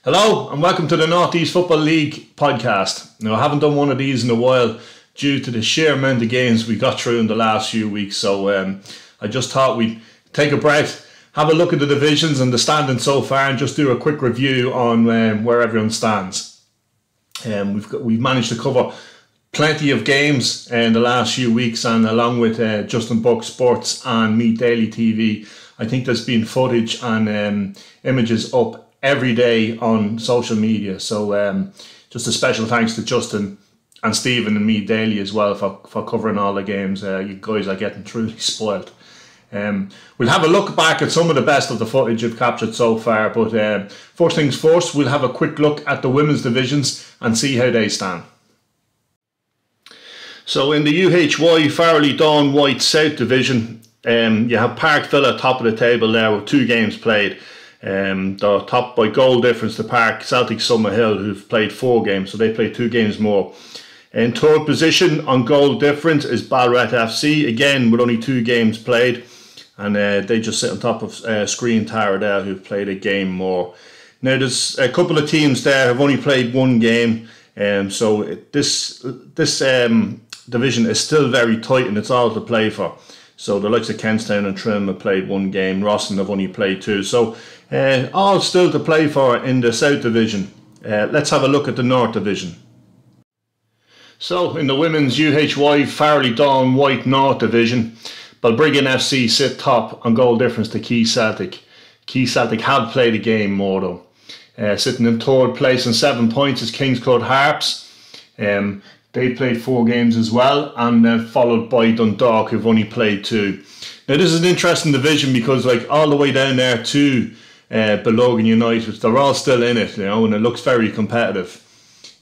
Hello and welcome to the Northeast Football League podcast. Now, I haven't done one of these in a while due to the sheer amount of games we got through in the last few weeks, so I just thought we'd take a breath, have a look at the divisions and the standing so far, and just do a quick review on where everyone stands. We've managed to cover plenty of games in the last few weeks, and along with Justin Buck Sports and Meet Daily TV, I think there's been footage and images up every day on social media. So just a special thanks to Justin and Stephen and Meet Daily as well for covering all the games. You guys are getting truly spoiled. We'll have a look back at some of the best of the footage we've captured so far, but first things first, we'll have a quick look at the women's divisions and see how they stand. So in the UHY Farrelly Dawn White South Division, you have Park Villa top of the table there with 2 games played. They're topped by goal difference to Park Celtic Summerhill, who've played 4 games, so they play 2 games more. In third position on goal difference is Ballarat FC, again with only 2 games played, and they just sit on top of Screen Tower there, who've played a game more. Now there's a couple of teams there who've only played 1 game, so this division is still very tight and it's all to play for. So the likes of Kentstown and Trim have played 1 game, Rosslyn have only played 2. So all still to play for in the South Division. Let's have a look at the North Division. So in the women's UHY Farrelly Dawn White North Division, Balbriggan FC sit top on goal difference to Key Celtic. Key Celtic have played a game more though. Sitting in third place on 7 points is Kingscourt Harps. They played 4 games as well, and followed by Dundalk, who've only played 2. Now this is an interesting division because, like, all the way down there to Belogan United, they're all still in it, you know, and it looks very competitive.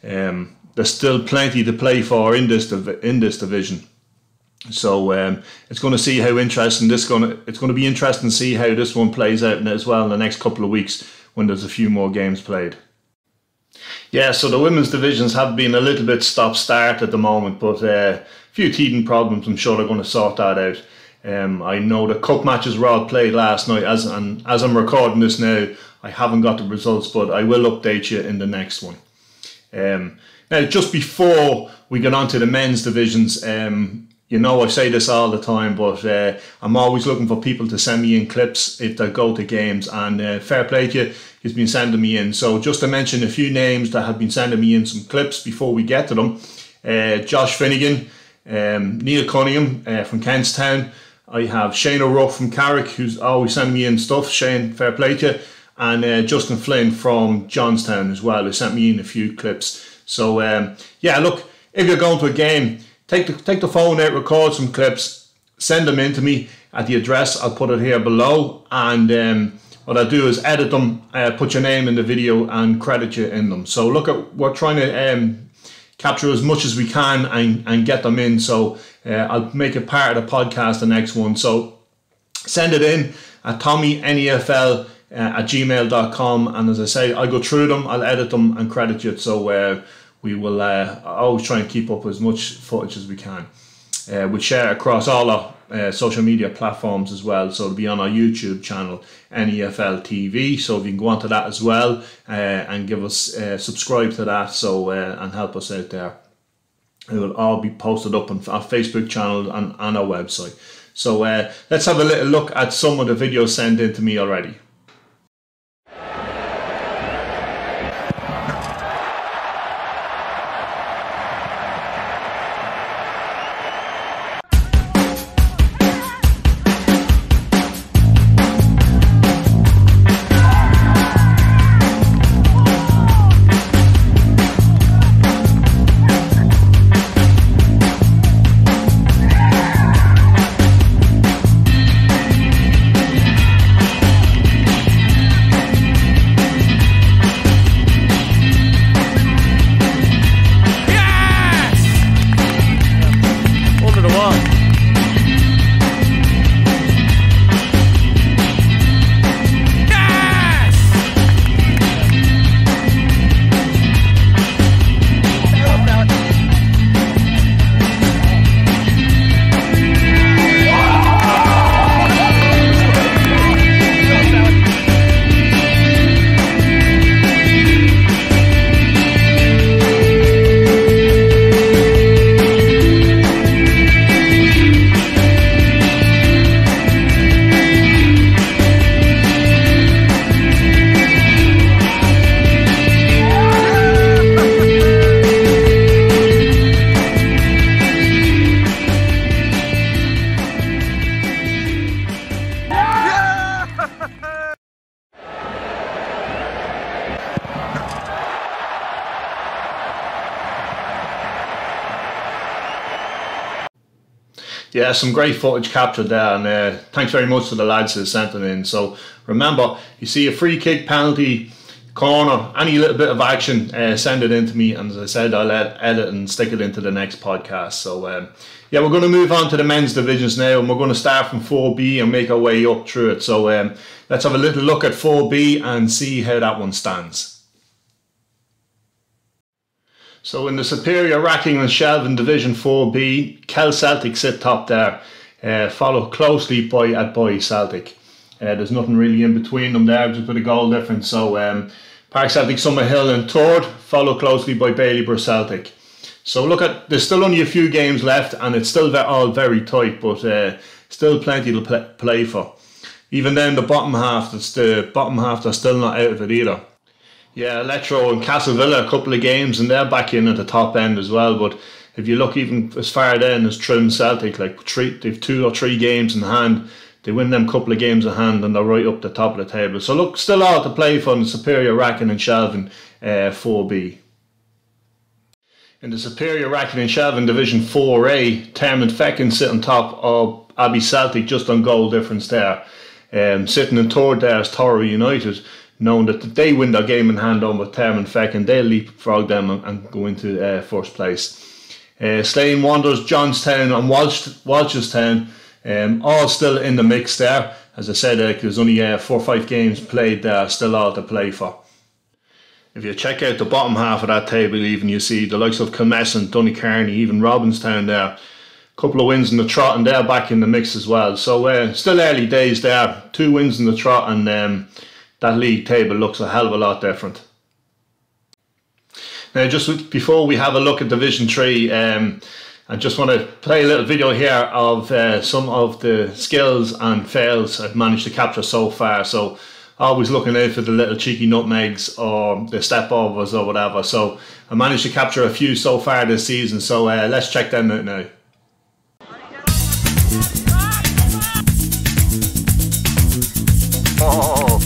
There's still plenty to play for in this division. So it's going to see how interesting it's going to be interesting to see how this one plays out as well in the next couple of weeks when there's a few more games played. Yeah, so the women's divisions have been a little bit stop-start at the moment, but a few teething problems. I'm sure they're going to sort that out. I know the cup matches were all played last night, as I'm recording this now, I haven't got the results, but I will update you in the next one. Now, just before we get on to the men's divisions, you know I say this all the time, but I'm always looking for people to send me in clips if they go to games, and fair play to you, he's been sending me in. So just to mention a few names that have been sending me in some clips before we get to them. Josh Finnegan, Neil Cunningham from Kentstown. I have Shane O'Rourke from Carrick, who's always sending me in stuff. Shane, fair play to you. And Justin Flynn from Johnstown as well, who sent me in a few clips. So yeah, look, if you're going to a game, take the phone out, record some clips, send them in to me at the address. I'll put it here below, and what I'll do is edit them, put your name in the video and credit you in them. So look, we're trying to capture as much as we can and get them in. So I'll make it part of the podcast, the next one. So send it in at TommyNEFL at gmail.com, and as I say, I'll go through them, I'll edit them and credit you. So we will always try and keep up as much footage as we can. We'll share across all our social media platforms as well, so it'll be on our YouTube channel, N.E.F.L TV, so if you can go onto that as well and give us subscribe to that, so and help us out there. It will all be posted up on our Facebook channel and on our website. So let's have a little look at some of the videos sent in to me already. Yeah, some great footage captured there, and thanks very much to the lads that sent it in. So remember, you see a free kick, penalty, corner, any little bit of action, send it in to me, and as I said, I'll edit and stick it into the next podcast. So yeah, we're going to move on to the men's divisions now, and we're going to start from 4B and make our way up through it. So let's have a little look at 4B and see how that one stands. So in the Superior Racking and Shelving Division 4B, Kel Celtic sit top there, followed closely by Celtic. There's nothing really in between them there, just with a goal difference. So Park Celtic Summerhill in third, followed closely by Ballybor Celtic. So look at, there's still only a few games left, and it's still all very tight, but still plenty to play for. Even then, the bottom half, that's still not out of it either. Yeah, Electro and Castlevilla, a couple of games, and they're back in at the top end as well. But if you look even as far down as Trim Celtic, like they've 2 or 3 games in hand. They win them couple of games in hand, and they're right up the top of the table. So look, still all to play for in the Superior Racking and Shelving 4B. In the Superior Racking and Shelving Division 4A, Termon Feckin sit on top of Abbey Celtic, just on goal difference there. Sitting in third there is Toro United, knowing that if they win their game in hand on with Termon Feckin, they'll leapfrog them and go into first place. Slane Wanderers, Johnstown and Walchestown, all still in the mix there. As I said, there's only 4 or 5 games played there, still all to play for. If you check out the bottom half of that table, even you see the likes of Kilmessan, Donecarney, even Robinstown there. A couple of wins in the trot, and they're back in the mix as well. So still early days there. 2 wins in the trot, and that league table looks a hell of a lot different. Now, just before we have a look at Division 3, I just want to play a little video here of some of the skills and fails I've managed to capture so far. So always looking out for the little cheeky nutmegs or the step overs or whatever. So I managed to capture a few so far this season. So let's check them out now. Oh.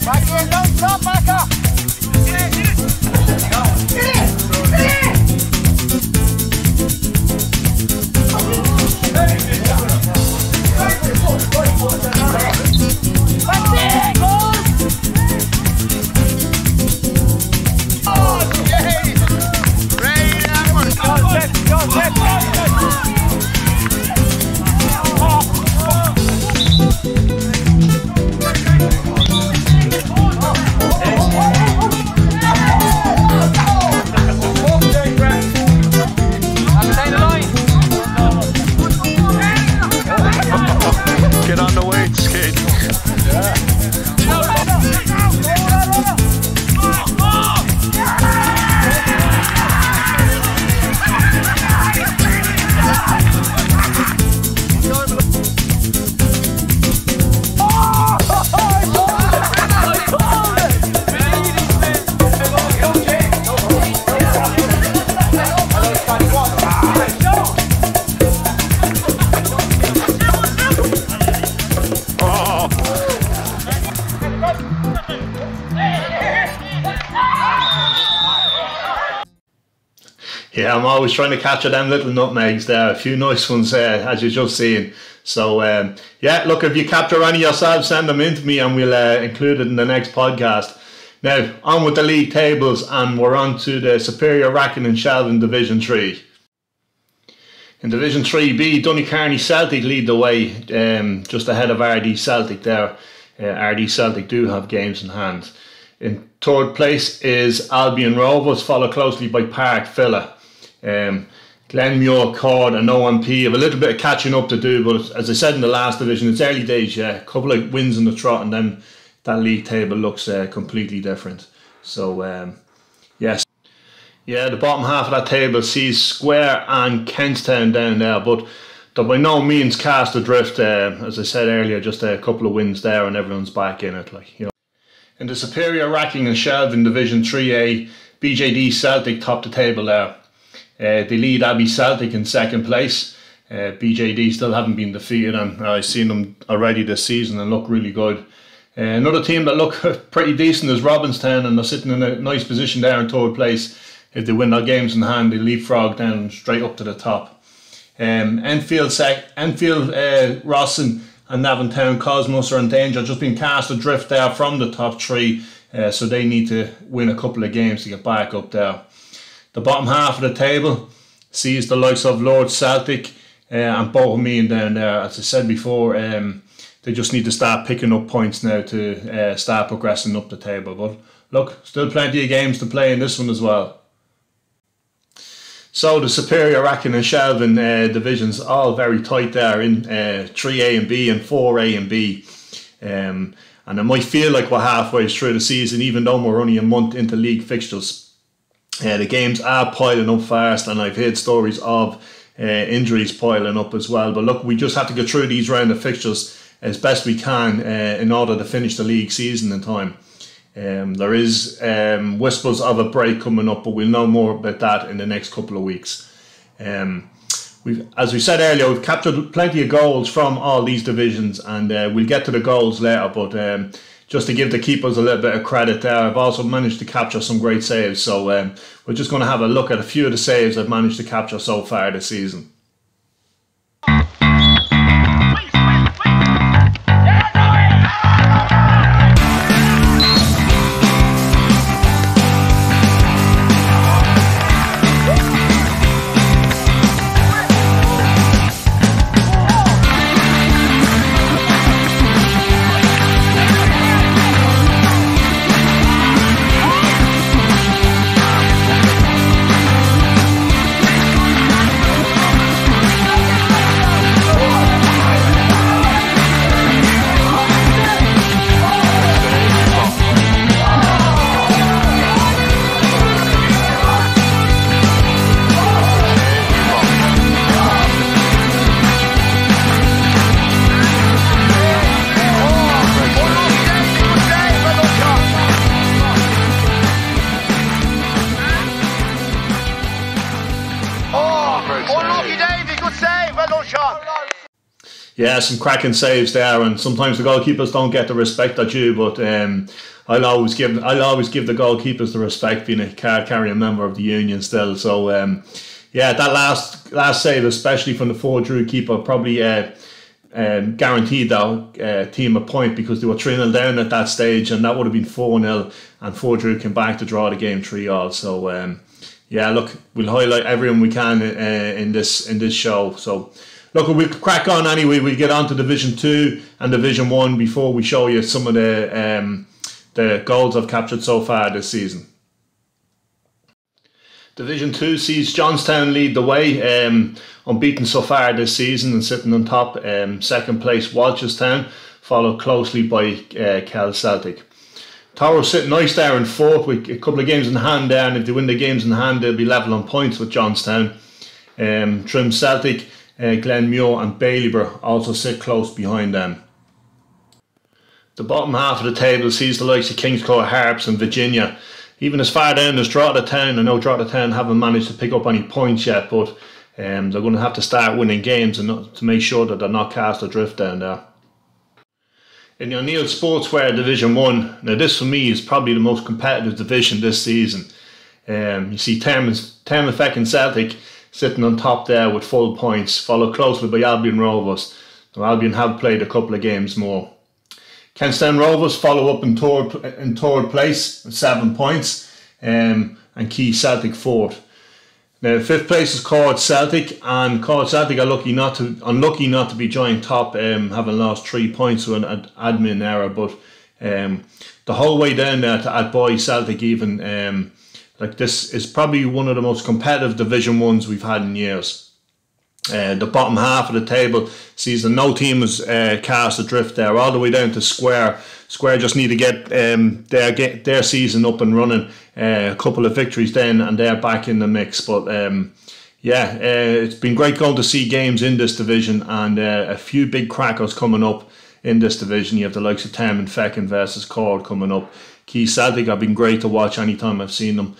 Back in, don't stop, back up. Get on the weights, kid. Yeah, I'm always trying to capture them little nutmegs there. A few nice ones as you've just seen. So yeah, look, if you capture any yourself, send them in to me and we'll include it in the next podcast. Now, on with the league tables, and we're on to the Superior Racking and Shelving Division 3. In Division 3B, Donecarney Celtic lead the way, just ahead of RD Celtic there. RD Celtic do have games in hand. In third place is Albion Rovers, followed closely by Park Villa. Glenmuir, Cord and OMP have a little bit of catching up to do, but as I said in the last division, it's early days, yeah. A couple of wins in the trot, and then that league table looks completely different. So, yes. Yeah, the bottom half of that table sees Square and Kentstown down there, but they're by no means cast adrift. As I said earlier, just a couple of wins there and everyone's back in it, like, you know. In the Superior Racking and Shelving Division 3A, BJD Celtic top the table there. They lead Abbey Celtic in second place. BJD still haven't been defeated, and I've seen them already this season and look really good. Another team that look pretty decent is Robinstown, and they're sitting in a nice position there in third place. If they win their games in hand, they leapfrog down straight up to the top. Enfield, Rossin and Navan Town Cosmos are in danger, just being cast adrift there from the top three, so they need to win a couple of games to get back up there. The bottom half of the table sees the likes of Lord Celtic and Bohemian down there. As I said before, they just need to start picking up points now to start progressing up the table. But look, still plenty of games to play in this one as well. So the Superior, Wrackin and Shelvin divisions all very tight there in 3A and B and 4A and B. And it might feel like we're halfway through the season, even though we're only a month into league fixtures. The games are piling up fast, and I've heard stories of injuries piling up as well. But look, we just have to get through these round of fixtures as best we can in order to finish the league season in time. There is whispers of a break coming up, but we'll know more about that in the next couple of weeks. As we said earlier, we've captured plenty of goals from all these divisions, and we'll get to the goals later, but just to give the keepers a little bit of credit there, I've also managed to capture some great saves, so we're just going to have a look at a few of the saves I've managed to capture so far this season. Yeah, some cracking saves there, and sometimes the goalkeepers don't get the respect they're due, but I'll always give the goalkeepers the respect, being a card-carrying member of the union still. So yeah, that last save, especially from the Fordrew keeper, probably guaranteed that team a point, because they were 3-0 down at that stage, and that would have been 4-0, and Fordrew came back to draw the game 3-all. So yeah, look, we'll highlight everyone we can in this show. So look, we'll crack on anyway. We'll get on to Division 2 and Division 1 before we show you some of the goals I've captured so far this season. Division 2 sees Johnstown lead the way, unbeaten so far this season and sitting on top. Second place Walchestown, followed closely by Kel Celtic. Toro sitting nice there in fourth with a couple of games in hand there, and if they win the games in hand they'll be level on points with Johnstown. Trim Celtic, Glenmuir and Baileyborough also sit close behind them. The bottom half of the table sees the likes of Kingscourt Harps and Virginia. Even as far down as Drogheda Town. I know Drogheda Town haven't managed to pick up any points yet, but they're going to have to start winning games and to make sure that they're not cast adrift down there. In the O'Neill Sportswear Division 1, now this for me is probably the most competitive division this season. You see Termafeck and Celtic sitting on top there with full points, followed closely by Albion Rovers. Now Albion have played a couple of games more. Kentstown Rovers follow up in third place with 7 points, and Key Celtic fourth. Now fifth place is Cork Celtic, and Cork Celtic are unlucky not to be joined top, having lost 3 points with an admin error. But the whole way down there to Atboy Celtic even, like, this is probably one of the most competitive Division 1s we've had in years. The bottom half of the table sees that no team is cast adrift there, all the way down to Square. Square just need to get their season up and running. A couple of victories then, and they're back in the mix. But yeah, it's been great going to see games in this division, and a few big crackers coming up in this division. You have the likes of Tam and Feckin versus Cord coming up. Key Celtic have been great to watch anytime I've seen them.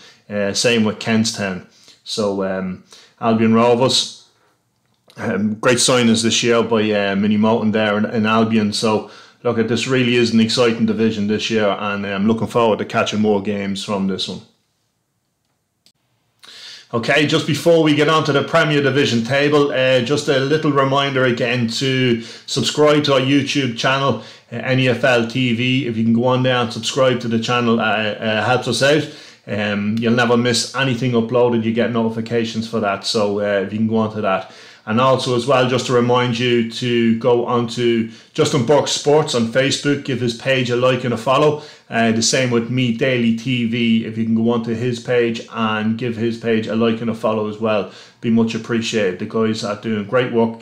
Same with Kentstown. So Albion Rovers, great signings this year by Minnie Moulton there in Albion. So look, this really is an exciting division this year, and I'm looking forward to catching more games from this one. Okay, just before we get on to the Premier Division table, just a little reminder again to subscribe to our YouTube channel, NEFL TV. If you can go on there and subscribe to the channel, helps us out. You'll never miss anything uploaded. You get notifications for that, so if you can go on to that. And also as well, just to remind you to go on to Justin Burke Sports on Facebook, give his page a like and a follow. The same with Me Daily TV. If you can go onto his page and give his page a like and a follow as well, be much appreciated. The guys are doing great work,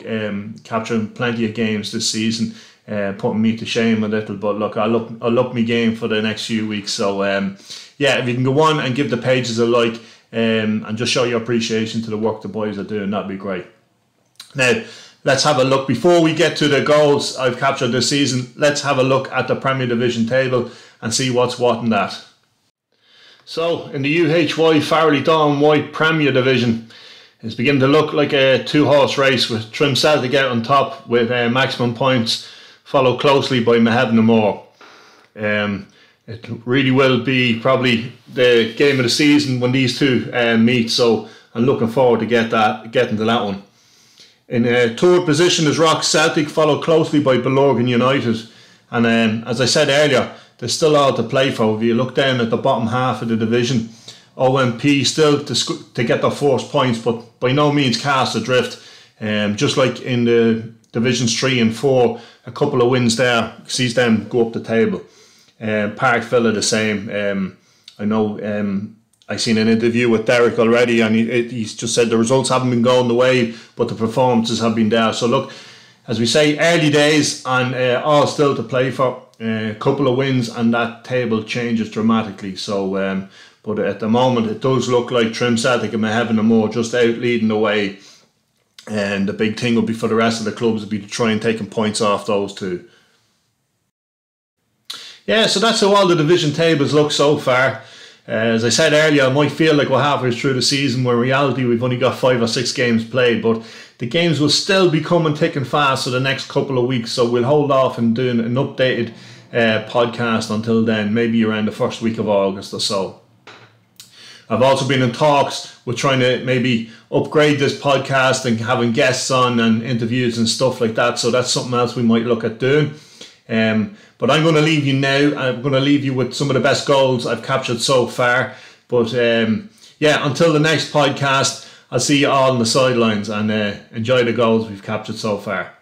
capturing plenty of games this season, putting me to shame a little. But look, I'll up my game for the next few weeks. So yeah, if you can go on and give the pages a like and just show your appreciation to the work the boys are doing, that'd be great. Now, let's have a look. Before we get to the goals I've captured this season, let's have a look at the Premier Division table and see what's what in that. So, in the UHY Farrelly Dawn White Premier Division, it's beginning to look like a two-horse race with Trim Celtic out on top with maximum points, followed closely by N.E.F.L. It really will be probably the game of the season when these two meet, so I'm looking forward to getting to that one. In third position is Rock Celtic, followed closely by Billorgan United. And as I said earlier, there's still all to play for. If you look down at the bottom half of the division, OMP still to get their first points, but by no means cast adrift. Just like in the divisions 3 and 4, a couple of wins there sees them go up the table. Parkville are the same. I know I seen an interview with Derek already, and he's just said the results haven't been going the way, but the performances have been there. So look, as we say, early days and all still to play for. A couple of wins and that table changes dramatically. So, but at the moment it does look like Trim Celtic and N.E.F.L just out leading the way, and the big thing will be for the rest of the clubs will be to try and taking points off those two. Yeah, so that's how all the division tables look so far. As I said earlier, it might feel like we're halfway through the season, where in reality we've only got 5 or 6 games played, but the games will still be coming thick and fast for the next couple of weeks, so we'll hold off and doing an updated podcast until then, maybe around the first week of August or so. I've also been in talks with trying to maybe upgrade this podcast and having guests on and interviews and stuff like that, so that's something else we might look at doing. But I'm going to leave you now. I'm going to leave you with some of the best goals I've captured so far. But yeah, until the next podcast, I'll see you all on the sidelines, and enjoy the goals we've captured so far.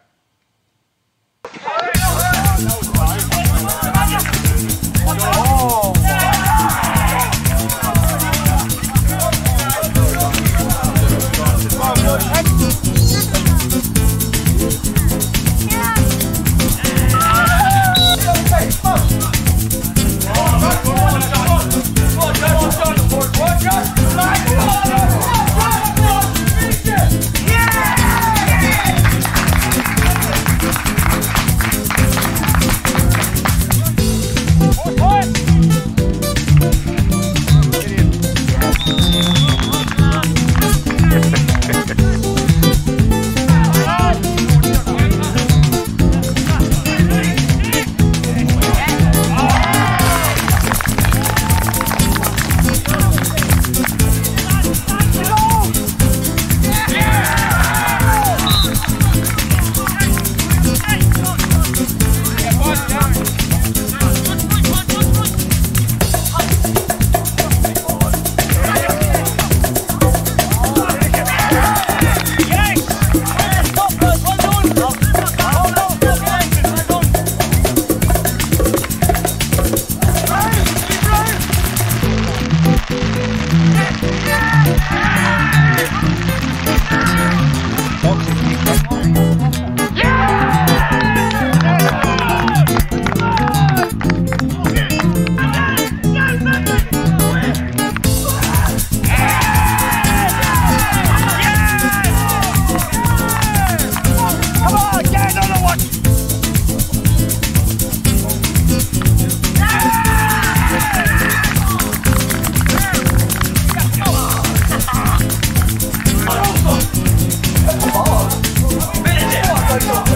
Finish it!